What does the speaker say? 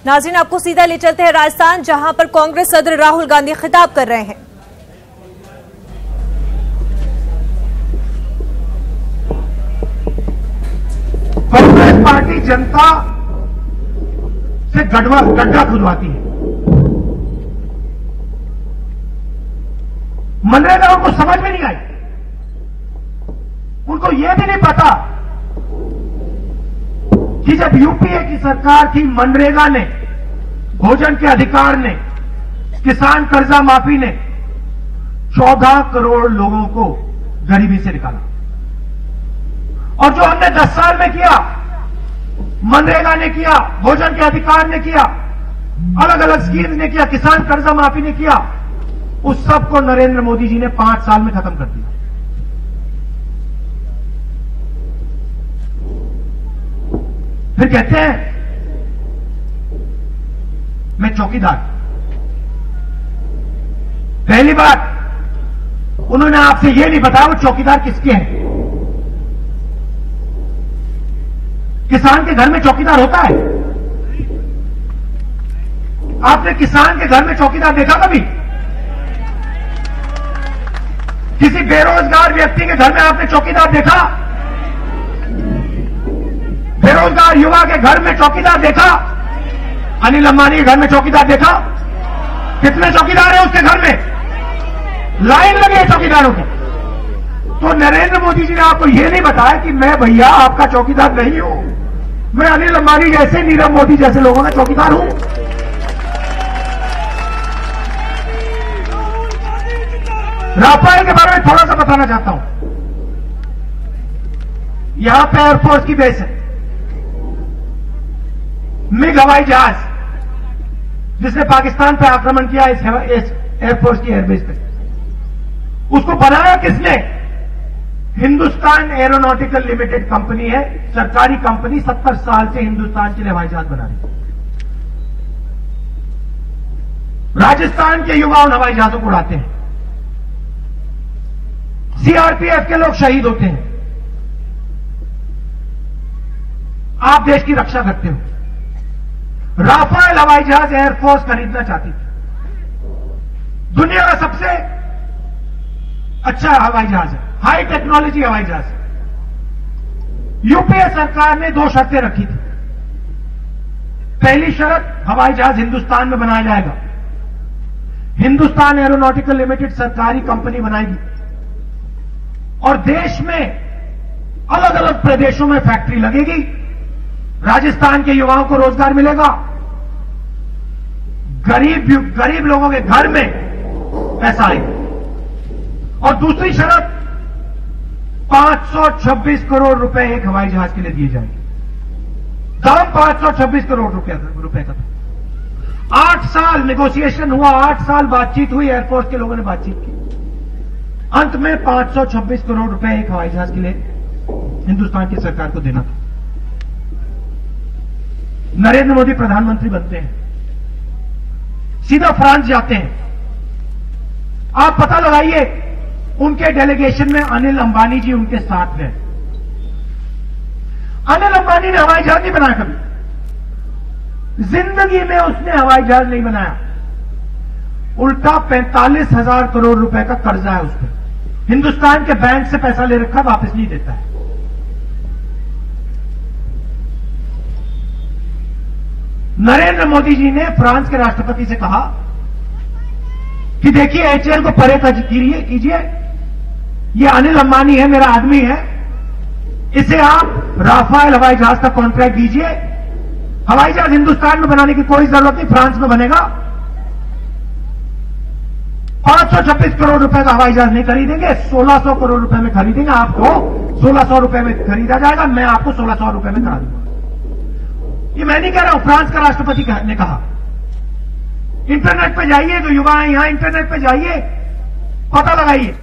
नाज़रीन, आपको सीधा ले चलते हैं राजस्थान, जहां पर कांग्रेस सदर राहुल गांधी खिताब कर रहे हैं। कांग्रेस पार्टी जनता से गड्ढा खुदवाती है। मनरेगा उनको समझ में नहीं आई। उनको यह भी नहीं पता कि जब यूपीए की सरकार थी, मनरेगा ने, भोजन के अधिकार ने, किसान कर्जा माफी ने 14 करोड़ लोगों को गरीबी से निकाला। और जो हमने 10 साल में किया, मनरेगा ने किया, भोजन के अधिकार ने किया, अलग अलग स्कीम्स ने किया, किसान कर्जा माफी ने किया, उस सब को नरेंद्र मोदी जी ने 5 साल में खत्म कर दिया। फिर कहते हैं मैं चौकीदार। पहली बात, उन्होंने आपसे यह नहीं बताया वो चौकीदार किसके हैं। किसान के घर में चौकीदार होता है? आपने किसान के घर में चौकीदार देखा कभी? किसी बेरोजगार व्यक्ति के घर में आपने चौकीदार देखा? बेरोजगार युवा के घर में चौकीदार देखा? अनिल अंबानी के घर में चौकीदार देखा? कितने चौकीदार हैं उसके घर में? लाइन लगी है चौकीदारों की। तो नरेंद्र मोदी जी ने आपको यह नहीं बताया कि मैं भैया आपका चौकीदार नहीं हूं, मैं अनिल अंबानी जैसे, नीरव मोदी जैसे लोगों का चौकीदार हूं। राफेल के बारे में थोड़ा सा बताना चाहता हूं। यहां पे एयरफोर्स की बेस है, मिग हवाई जहाज, जिसने पाकिस्तान पे आक्रमण किया इस एयरफोर्स की एयरबेस पे, उसको बनाया किसने? हिंदुस्तान एरोनॉटिकल लिमिटेड कंपनी है, सरकारी कंपनी, 70 साल से हिंदुस्तान के लिए हवाई जहाज बना रही है। राजस्थान के युवा उन हवाई जहाजों को उड़ाते हैं। सीआरपीएफ के लोग शहीद होते हैं। आप देश की रक्षा करते हो। राफेल हवाई जहाज एयरफोर्स खरीदना चाहती थी। दुनिया का सबसे अच्छा हवाई जहाज है, हाई टेक्नोलॉजी हवाई जहाज। यूपीए सरकार ने 2 शर्तें रखी थी। पहली शर्त, हवाई जहाज हिंदुस्तान में बनाया जाएगा। हिंदुस्तान एरोनॉटिकल लिमिटेड सरकारी कंपनी बनाएगी और देश में अलग अलग प्रदेशों में फैक्ट्री लगेगी। राजस्थान के युवाओं को रोजगार मिलेगा, गरीब लोगों के घर में पैसा आएगा। और दूसरी शर्त, 526 करोड़ रुपए एक हवाई जहाज के लिए दिए जाएंगे। दाम 526 करोड़ रुपए का था। 8 साल नेगोशिएशन हुआ, 8 साल बातचीत हुई, एयरफोर्स के लोगों ने बातचीत की। अंत में 526 करोड़ रुपए एक हवाई जहाज के लिए हिंदुस्तान की सरकार को देना था। नरेंद्र मोदी प्रधानमंत्री बनते हैं, सीधा फ्रांस जाते हैं। आप पता लगाइए, उनके डेलीगेशन में अनिल अंबानी जी उनके साथ हैं। अनिल अंबानी ने हवाई जहाज नहीं बनाया कभी, जिंदगी में उसने हवाई जहाज नहीं बनाया। उल्टा 45,000 करोड़ रुपए का कर्जा है उस पर। हिंदुस्तान के बैंक से पैसा ले रखा, वापस नहीं देता है। नरेंद्र मोदी जी ने फ्रांस के राष्ट्रपति से कहा कि देखिए, एचएएल को परे कीजिए, ये अनिल अंबानी है, मेरा आदमी है, इसे आप राफेल हवाई जहाज का कॉन्ट्रैक्ट दीजिए। हवाई जहाज हिंदुस्तान में बनाने की कोई जरूरत नहीं, फ्रांस में बनेगा। 526 करोड़ रुपए का हवाई जहाज नहीं खरीदेंगे, 1600 करोड़ रुपए में खरीदेंगे। आपको 1600 रुपए में खरीदा जाएगा, मैं आपको 1600 रुपए में करा दूंगा। ये मैं नहीं कह रहा हूं, फ्रांस का राष्ट्रपति ने कहा। इंटरनेट पे जाइए, जो युवा हैं यहां, इंटरनेट पे जाइए, पता लगाइए।